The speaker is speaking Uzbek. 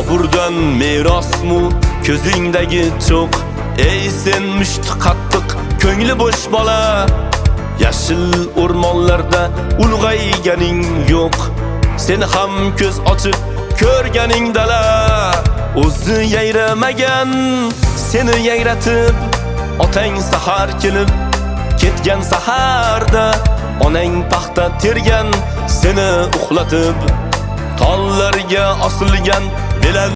Boburdan merosmu ko'zingdagi cho'q. Ey sen mushti qattiq ko'ngli bo'sh bola, yashil o'rmonlarda ulg'ayganing yo'q. Seni ham ko'z ochib ko'rganing dala, o'zi yayramagan seni yayratib. Otang sahar kelib ketgan saharda, onang paxta tergan seni uxlatib. Tollarga osilgan belan